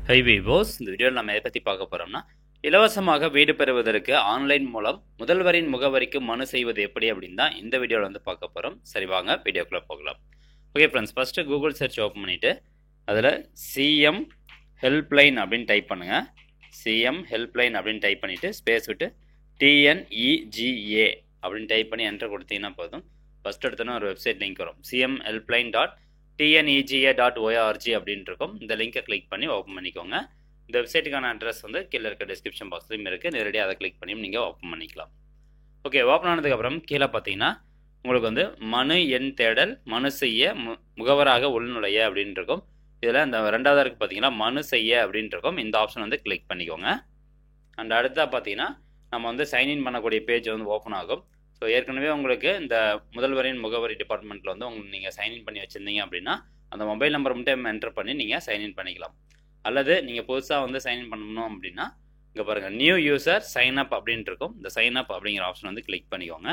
High விவோஸ், இந்த வீடியோவில் நம்ம எதை பற்றி பார்க்க போகிறோம்னா, இலவசமாக வீடு பெறுவதற்கு ஆன்லைன் மூலம் முதல்வரின் முகவரிக்கு மனு செய்வது எப்படி அப்படின்னு தான் இந்த வீடியோவில் வந்து பார்க்க போகிறோம். சரி, வாங்க வீடியோக்குள்ளே போகலாம். Okay friends, first Google search open பண்ணிவிட்டு அதில் சிஎம் ஹெல்ப்லைன் அப்படின்னு டைப் பண்ணுங்கள். சிஎம் ஹெல்ப்லைன் அப்படின்னு டைப் பண்ணிவிட்டு ஸ்பேஸ் விட்டு TNEGA அப்படின்னு டைப் பண்ணி என்டர் கொடுத்தீங்கன்னா போதும். ஃபஸ்ட் எடுத்தோன்னா ஒரு வெப்சைட் லிங்க் வரும், cmhelpline.tnega.org அப்படின்னு இருக்கும். இந்த லிங்கை கிளிக் பண்ணி ஓப்பன் பண்ணிக்கோங்க. இந்த வெப்சைட்டுக்கான அட்ரஸ் வந்து கீழே இருக்க டிஸ்கிரிப்ஷன் பாக்ஸ்லையும் இருக்குது. நேரடியாக அதை கிளிக் பண்ணி நீங்கள் ஓப்பன் பண்ணிக்கலாம். ஓகே, ஓப்பன் ஆனதுக்கப்புறம் கீழே பார்த்தீங்கன்னா உங்களுக்கு வந்து மனு எண் தேடல், மனு செய்ய, முகவராக உள்நுழைய அப்படின்னு இருக்கும். இதில் இந்த ரெண்டாவது இருக்குது பார்த்தீங்கன்னா மனு செய்ய அப்படின்னு இருக்கும். இந்த ஆப்ஷன் வந்து கிளிக் பண்ணிக்கோங்க. அண்ட் அடுத்ததாக பார்த்தீங்கன்னா நம்ம வந்து சைன்இன் பண்ணக்கூடிய பேஜ் வந்து ஓப்பன் ஆகும். ஸோ ஏற்கனவே உங்களுக்கு இந்த முதல்வரின் முகவரி டிபார்ட்மெண்ட்டில் வந்து நீங்கள் சைன்இன் பண்ணி வச்சுருந்தீங்க அப்படின்னா அந்த மொபைல் நம்பர் மட்டும் என்டர் பண்ணி நீங்கள் சைன்இன் பண்ணிக்கலாம். அல்லது நீங்கள் புதுசாக வந்து சைன்இன் பண்ணணும் அப்படின்னா இங்கே பாருங்கள், நியூ யூசர் சைன் அப் அப்படின்ட்டு இருக்கும். இந்த சைன் அப் அப்படிங்கிற ஆப்ஷன் வந்து கிளிக் பண்ணிக்கோங்க.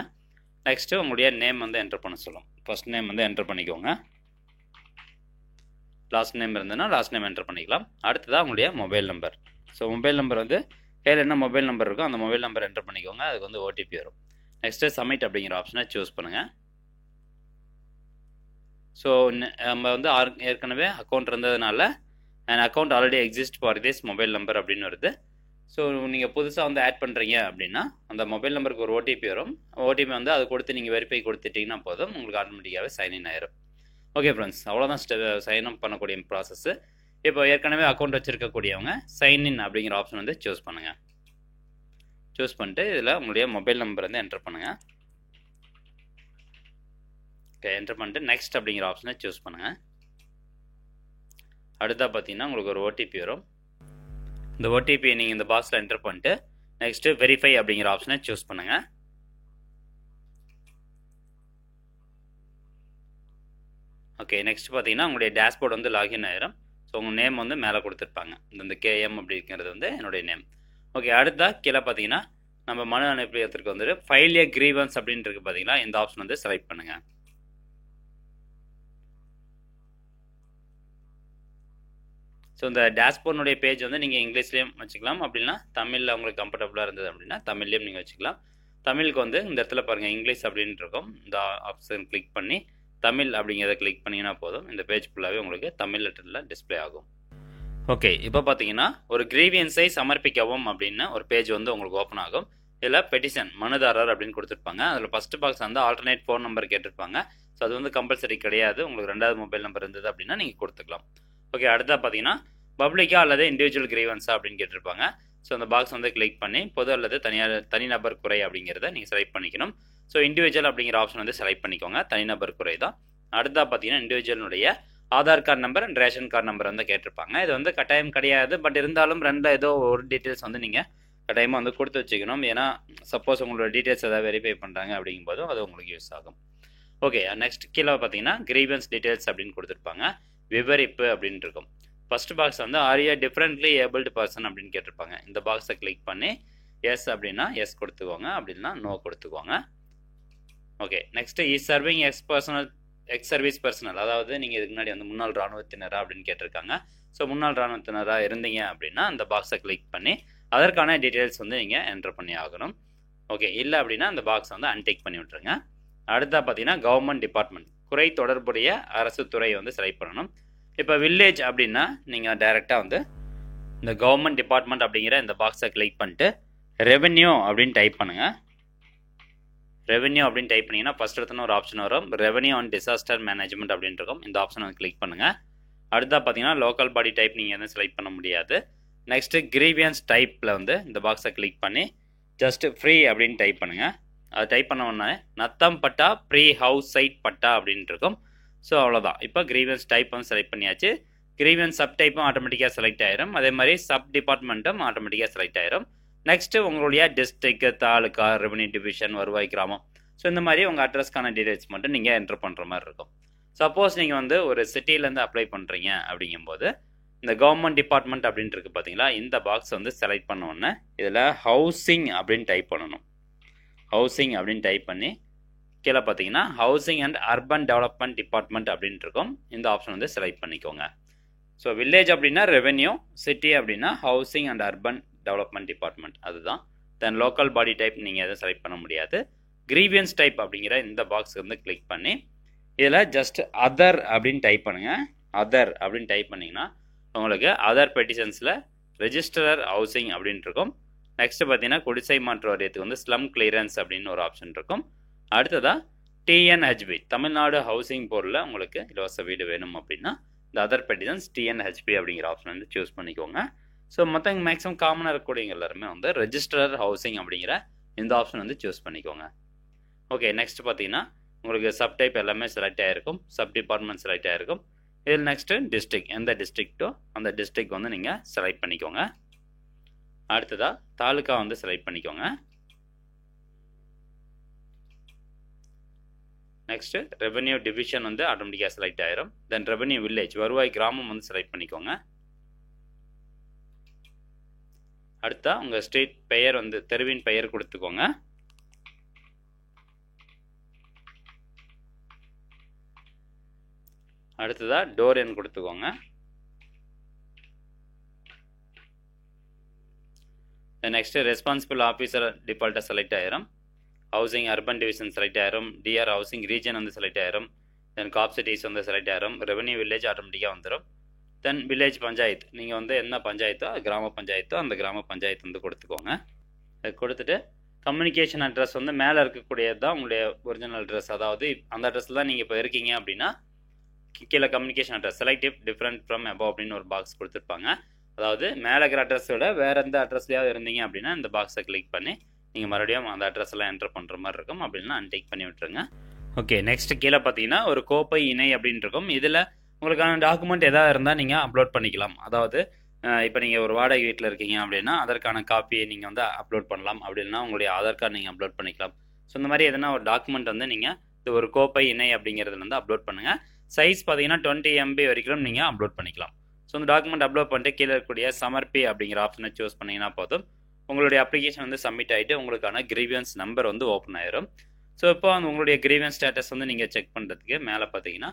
நெக்ஸ்ட்டு உங்களுடைய நேம் வந்து என்டர் பண்ண சொல்லும். ஃபர்ஸ்ட் நேம் வந்து என்டர் பண்ணிக்கோங்க. லாஸ்ட் நேம் இருந்ததுன்னா லாஸ்ட் நேம் என்டர் பண்ணிக்கலாம். அடுத்ததாக உங்களுடைய mobile number. So mobile number வந்து கையில் என்ன மொபைல் நம்பர் இருக்கோ அந்த மொபைல் நம்பர் என்டர் பண்ணிக்கோங்க. அதுக்கு வந்து ஓடிபி வரும். நெக்ஸ்ட்டு சப்மிட் அப்படிங்கிற ஆப்ஷனை சூஸ் பண்ணுங்கள். ஸோ நம்ம வந்து ஏற்கனவே அக்கௌண்ட் இருந்ததுனால and account already exist for this mobile number அப்படின்னு வருது. ஸோ நீங்கள் புதுசாக வந்து ஆட் பண்ணுறீங்க அப்படின்னா அந்த மொபைல் நம்பருக்கு ஒரு ஓடிபி வரும். ஓடிபி வந்து அதை கொடுத்து நீங்கள் வெரிஃபை கொடுத்துட்டிங்கன்னா போதும், உங்களுக்கு ஆட்டோமேட்டிக்காகவே சைன்இன் ஆயிரும். ஓகே ஃப்ரெண்ட்ஸ், அவ்வளோதான் சைன் அப் பண்ணக்கூடிய ப்ராசஸ்ஸு. இப்போ ஏற்கனவே அக்கௌண்ட் வச்சுருக்கக்கூடியவங்க சைன்இன் அப்படிங்கிற ஆப்ஷன் வந்து சூஸ் பண்ணுங்கள். சூஸ் பண்ணிட்டு இதில் உங்களுடைய மொபைல் நம்பர் வந்து என்டர் பண்ணுங்கள். ஓகே, என்டர் பண்ணிட்டு நெக்ஸ்ட் அப்படிங்கிற ஆப்ஷனை சூஸ் பண்ணுங்கள். அடுத்தா பார்த்தீங்கன்னா உங்களுக்கு ஒரு ஓடிபி வரும். இந்த ஓடிபியை நீங்கள் இந்த பாக்ஸில் என்டர் பண்ணிட்டு நெக்ஸ்ட்டு வெரிஃபை அப்படிங்கிற ஆப்ஷனை சூஸ் பண்ணுங்கள். ஓகே, நெக்ஸ்ட் பார்த்தீங்கன்னா உங்களுடைய டேஷ்போர்ட் வந்து லாகின் ஆயிரும். ஸோ உங்கள் நேம் வந்து மேலே கொடுத்துருப்பாங்க. இந்த KM அப்படிங்கிறது வந்து என்னுடைய நேம். ஓகே, அடுத்தா கீழே பார்த்தீங்கன்னா நம்ம மனு அனுப்பியதற்கு வந்துட்டு ஃபைல் ஏ கிரீவன்ஸ் அப்படின்னு இருக்கு பார்த்தீங்களா, இந்த ஆப்ஷன் வந்து செலக்ட் பண்ணுங்கள். ஸோ இந்த டேஷ்போர்டுடைய பேஜ் வந்து நீங்கள் இங்கிலீஷ்லேயும் வச்சுக்கலாம், அப்படின்னா தமிழில் உங்களுக்கு கம்ஃபர்டபுளாக இருந்தது அப்படின்னா தமிழ்லேயும் நீங்கள் வச்சுக்கலாம். தமிழுக்கு வந்து இந்த இடத்துல பாருங்கள் இங்கிலீஷ் அப்படின்னு இருக்கும். இந்த ஆப்ஷன் கிளிக் பண்ணி தமிழ் அப்படிங்கிறத கிளிக் பண்ணிங்கன்னா போதும், இந்த பேஜ் ஃபுல்லாகவே உங்களுக்கு தமிழ் லெட்டரில் டிஸ்பிளே ஆகும். ஓகே, இப்போ பார்த்தீங்கன்னா ஒரு கிரீவியன்ஸை சமர்ப்பிக்கவும் அப்படின்னு ஒரு பேஜ் வந்து உங்களுக்கு ஓப்பன் ஆகும். இதில் பெட்டிஷன் மனுதாரர் அப்படின்னு கொடுத்துருப்பாங்க. அதில் ஃபஸ்ட்டு பாக்ஸ் வந்து ஆல்டர்னேட் ஃபோன் நம்பர் கேட்டிருப்பாங்க. ஸோ அது வந்து கம்பல்சரி கிடையாது. உங்களுக்கு ரெண்டாவது மொபைல் நம்பர் இருந்தது அப்படின்னா நீங்கள் கொடுத்துக்கலாம். ஓகே, அடுத்தா பார்த்தீங்கன்னா பப்ளிக்கா அல்லது இண்டிவிஜுவல் கிரீவன்ஸா அப்படின்னு கேட்டிருப்பாங்க. ஸோ அந்த பாக்ஸ் வந்து கிளிக் பண்ணி பொது அல்லது தனிநபர் குறை அப்படிங்கிறத நீங்கள் செலக்ட் பண்ணிக்கணும். ஸோ இண்டிவிஜுவல் அப்படிங்கிற ஆப்ஷன் வந்து செலக்ட் பண்ணிக்கோங்க. தனிநபர் குறை தான். அடுத்தா பார்த்தீங்கன்னா இண்டிவிஜுவலுடைய Aadhaar card number and ration card number வந்து கேட்டிருப்பாங்க. இது வந்து கட்டாயம் கிடையாது, பட் இருந்தாலும் ரெண்டில் ஏதோ ஒரு டீட்டெயில்ஸ் வந்து நீங்கள் கட்டாயமாக வந்து கொடுத்து வச்சுக்கணும். ஏன்னா சப்போஸ் உங்களோட டீட்டெயில்ஸ் ஏதாவது வெரிஃபை பண்ணுறாங்க அப்படிங்கும்போதும் அது உங்களுக்கு யூஸ் ஆகும். ஓகே, நெக்ஸ்ட் கீழே பார்த்தீங்கன்னா கிரீவன்ஸ் டீட்டெயில்ஸ் அப்படின்னு கொடுத்துருப்பாங்க. விவரிப்பு அப்படின்னு இருக்கும். ஃபர்ஸ்ட் பாக்ஸ் வந்து ஆர் டிஃப்ரெண்ட்லி ஏபிள்டு பர்சன் அப்படின்னு கேட்டிருப்பாங்க. இந்த பாக்ஸை கிளிக் பண்ணி எஸ் அப்படின்னா எஸ் கொடுத்துக்கோங்க, அப்படின்னா நோ கொடுத்துக்கோங்க. Okay, next is serving ex service personal, அதாவது நீங்கள் இதுக்கு முன்னாடி வந்து முன்னாள் இராணுவத்தினரா அப்படின்னு கேட்டிருக்காங்க. ஸோ முன்னாள் இராணுவத்தினராக இருந்தீங்க அப்படின்னா அந்த பாக்ஸை கிளிக் பண்ணி அதற்கான டீட்டெயில்ஸ் வந்து நீங்கள் என்டர் பண்ணி ஆகணும். ஓகே, இல்லை அப்படின்னா அந்த பாக்ஸ் வந்து அன்டிக் பண்ணி விட்டுருங்க. அடுத்தா பார்த்தீங்கன்னா கவர்மெண்ட் டிபார்ட்மெண்ட், குறை தொடர்புடைய அரசு துறையை வந்து செலக்ட் பண்ணணும். இப்போ வில்லேஜ் அப்படின்னா நீங்கள் டைரெக்டாக வந்து இந்த கவர்மெண்ட் டிபார்ட்மெண்ட் அப்படிங்கிற இந்த பாக்ஸை கிளிக் பண்ணிட்டு ரெவென்யூ அப்படின்னு டைப் பண்ணுங்கள். ரெவென்யூ அப்படின்னு டைப் பண்ணிங்கன்னா ஃபஸ்ட் எடுத்தோன்னு ஒரு ஆப்ஷன் வரும், ரெவென்யூ அண்ட் டிசாஸ்டர் மேனேஜ்மெண்ட் அப்படின்னு இருக்கும். இந்த ஆப்ஷனை வந்து கிளிக் பண்ணுங்கள். அடுத்தா பார்த்தீங்கன்னா லோக்கல் பாடி டைப் நீங்கள் எதுவும் செலக்ட் பண்ண முடியாது. நெக்ஸ்ட்டு கிரீவியன்ஸ் டைப்பில் வந்து இந்த பாக்ஸை கிளிக் பண்ணி ஜஸ்ட் ஃப்ரீ அப்படின்னு டைப் பண்ணுங்கள். அது டைப் பண்ண உடனே நத்தம் பட்டா ப்ரீ ஹவுஸ் சைட் பட்டா அப்படின்ட்டு இருக்கும். ஸோ அவ்வளோதான். இப்போ கிரீவன்ஸ் டைப் வந்து செலக்ட் பண்ணியாச்சு. கிரீவன்ஸ் சப் டைப்பும் ஆட்டோமேட்டிக்காக செலக்ட் ஆயிரும். அதே மாதிரி சப் டிபார்ட்மெண்ட்டும் ஆட்டோமேட்டிக்காக செலக்ட் ஆயிரும். நெக்ஸ்ட்டு உங்களுடைய டிஸ்ட்ரிக்ட், தாலுக்கா, ரெவன்யூ டிவிஷன், வருவாய் கிராமம், ஸோ இந்த மாதிரி உங்கள் அட்ரஸ்க்கான டீடைல்ஸ் மட்டும் நீங்கள் என்டர் பண்ணுற மாதிரி இருக்கும். சப்போஸ் நீங்கள் வந்து ஒரு சிட்டிலேருந்து அப்ளை பண்ணுறீங்க அப்படிங்கும்போது இந்த கவர்மெண்ட் டிபார்ட்மெண்ட் அப்படின்ட்டு இருக்குது பார்த்தீங்களா, இந்த பாக்ஸ் வந்து செலக்ட் பண்ண உடனே இதில் ஹவுசிங் அப்படின்னு டைப் பண்ணணும். ஹவுசிங் அப்படின்னு டைப் பண்ணி கீழே பார்த்தீங்கன்னா housing and urban development department அப்படின்ட்டு இருக்கும். இந்த ஆப்ஷன் வந்து செலக்ட் பண்ணிக்கோங்க. ஸோ வில்லேஜ் அப்படின்னா ரெவென்யூ, சிட்டி அப்படின்னா housing and urban development department அதுதான். தென் லோக்கல் பாடி டைப் நீங்கள் எதுவும் செலக்ட் பண்ண முடியாது. கிரீவியன்ஸ் டைப் அப்படிங்கிற இந்த பாக்ஸ் வந்து கிளிக் பண்ணி இதில் ஜஸ்ட் அதர் அப்படின்னு டைப் பண்ணுங்கள். அதர் அப்படின்னு டைப் பண்ணிங்கன்னா உங்களுக்கு அதர் பெட்டிஷன்ஸில் ரெஜிஸ்டரர் ஹவுசிங் அப்படின்னு இருக்கும். நெக்ஸ்ட் பார்த்தீங்கன்னா குடிசை மாற்று வாரியத்துக்கு வந்து ஸ்லம் கிளியரன்ஸ் அப்படின்னு ஒரு ஆப்ஷன் இருக்கும். அடுத்ததாக டிஎன்ஹெச்பி தமிழ்நாடு ஹவுசிங் போர்டில் உங்களுக்கு இலவச வீடு வேணும் அப்படின்னா இந்த அதர் பெட்டிஷன்ஸ் டிஎன்ஹெச்பி அப்படிங்கிற ஆப்ஷன் வந்து சூஸ் பண்ணிக்கோங்க. ஸோ மொத்தம் மேக்ஸிமம் காமனாக இருக்கக்கூடியவங்க எல்லாருமே வந்து ரெஜிஸ்டரர் ஹவுசிங் அப்படிங்கிற இந்த ஆப்ஷன் வந்து சூஸ் பண்ணிக்கோங்க. ஓகே, நெக்ஸ்ட் பார்த்தீங்கன்னா உங்களுக்கு சப் டைப் எல்லாமே செலக்ட் ஆகிருக்கும், சப் டிபார்ட்மெண்ட் செலக்ட் ஆகிருக்கும். இதில் நெக்ஸ்ட்டு டிஸ்ட்ரிக்ட், எந்த டிஸ்ட்ரிக்ட்டோ அந்த டிஸ்ட்ரிக்ட் வந்து நீங்கள் செலக்ட் பண்ணிக்கோங்க. அடுத்ததாக தாலுக்கா வந்து செலக்ட் பண்ணிக்கோங்க. நெக்ஸ்ட்டு ரெவென்யூ டிவிஷன் வந்து ஆட்டோமேட்டிக்காக செலக்ட் ஆயிரும். தென் ரெவென்யூ வில்லேஜ் வருவாய் கிராமம் வந்து செலக்ட் பண்ணிக்கோங்க. அடுத்தா உங்கள் ஸ்ட்ரீட் பெயர் வந்து தெருவின் பெயர் கொடுத்துக்கோங்க. அடுத்ததா டோர் எண் கொடுத்துக்கோங்க. நெக்ஸ்ட் ரெஸ்பான்சிபிள் ஆஃபீஸர் டிஃபால்ட்டாக செலக்ட் ஆயிரும். ஹவுசிங் அர்பன் டிவிஷன் செலக்ட் ஆயிரும். டிஆர் ஹவுசிங் ரீஜன் வந்து செலக்ட் ஆயிரும். தென் காப் சிட்டிஸ் வந்து செலக்ட் ஆயிரும். ரெவென்யூ வில்லேஜ் ஆட்டோமேட்டிக்காக வந்துடும். தென் வில்லேஜ் பஞ்சாயத்து, நீங்கள் வந்து என்ன பஞ்சாயத்தோ கிராம பஞ்சாயத்தோ அந்த கிராம பஞ்சாயத்து வந்து கொடுத்துக்கோங்க. அது கொடுத்துட்டு கம்யூனிகேஷன் அட்ரஸ் வந்து மேலே இருக்கக்கூடியது தான் உங்களுடைய ஒரிஜினல் அட்ரஸ். அதாவது அந்த அட்ரஸில் தான் நீங்கள் இப்போ இருக்கீங்க அப்படின்னா கீழே communication address selective different from above அப்படின்னு ஒரு பாக்ஸ் கொடுத்துருப்பாங்க. அதாவது மேலே இருக்கிற அட்ரஸோட வேறு எந்த அட்ரஸ்லையாவது இருந்தீங்க அப்படின்னா இந்த பாக்ஸை கிளிக் பண்ணி நீங்கள் மறுபடியும் அந்த அட்ரஸ் எல்லாம் என்டர் பண்ணுற மாதிரி இருக்கும். அப்படின்னா அன்டிக் பண்ணி விட்டுருங்க. ஓகே, நெக்ஸ்ட் கீழே பார்த்தீங்கன்னா ஒரு கோப்பை இணை அப்படின்னு இருக்கும். இதில் உங்களுக்கான டாக்குமெண்ட் எதாவது இருந்தால் நீங்கள் அப்லோட் பண்ணிக்கலாம். அதாவது இப்போ நீங்கள் ஒரு வாடகை வீட்டில் இருக்கீங்க அப்படின்னா அதற்கான காப்பியை நீங்கள் வந்து அப்லோட் பண்ணலாம். அப்படின்னா உங்களுடைய ஆதார் கார்டு நீங்கள் அப்லோட் பண்ணிக்கலாம். ஸோ இந்த மாதிரி எதனா ஒரு டாக்குமெண்ட் வந்து நீங்கள் இது ஒரு கோப்பை இணை அப்படிங்கிறதுல வந்து அப்லோட் பண்ணுங்கள். சைஸ் பார்த்தீங்கன்னா 20 MB வரைக்கும் நீங்கள் அப்லோட் பண்ணிக்கலாம். ஸோ இந்த டாக்குமெண்ட் அப்லோட் பண்ணிட்டு கீழே இருக்கக்கூடிய சமர்ப்பி அப்படிங்கிற ஆப்ஷனை சூஸ் பண்ணிங்கன்னா போதும் உங்களுடைய அப்ளிகேஷன் வந்து சப்மிட் ஆகிட்டு உங்களுக்கான கிரீவியன்ஸ் நம்பர் வந்து ஓப்பன் ஆயிரும். ஸோ இப்போ உங்களுடைய கிரீவியன்ஸ் ஸ்டேட்டஸ் வந்து நீங்கள் செக் பண்ணுறதுக்கு மேலே பார்த்தீங்கன்னா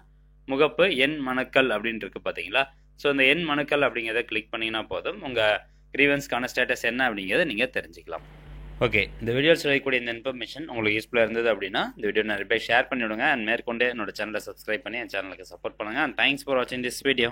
முகப்பு எண் மனுக்கள் அப்படின்னு இருக்குது பார்த்தீங்களா. ஸோ இந்த எண் மனுக்கள் அப்படிங்கிறத கிளிக் பண்ணிங்கன்னா போதும் உங்கள் கிரீவன்ஸ்க்கான ஸ்டேட்டஸ் என்ன அப்படிங்கிறத நீங்கள் தெரிஞ்சுக்கலாம். ஓகே, இந்த வீடியோவில் சொல்லக்கூடிய இந்த இன்ஃபர்மேஷன் உங்களுக்கு யூஸ்ஃபுல்லாக இருந்தது அப்படின்னா இந்த வீடியோ நிறைய பேர் ஷேர் பண்ணிவிடுங்க. அண்ட் மேற்கொண்டு என்னோட சேனலை சப்ஸ்கிரைப் பண்ணி என் சேனலுக்கு சப்போர்ட் பண்ணுங்கள். அண்ட் தேங்க்ஸ் ஃபார் வாட்சிங் திஸ் வீடியோ.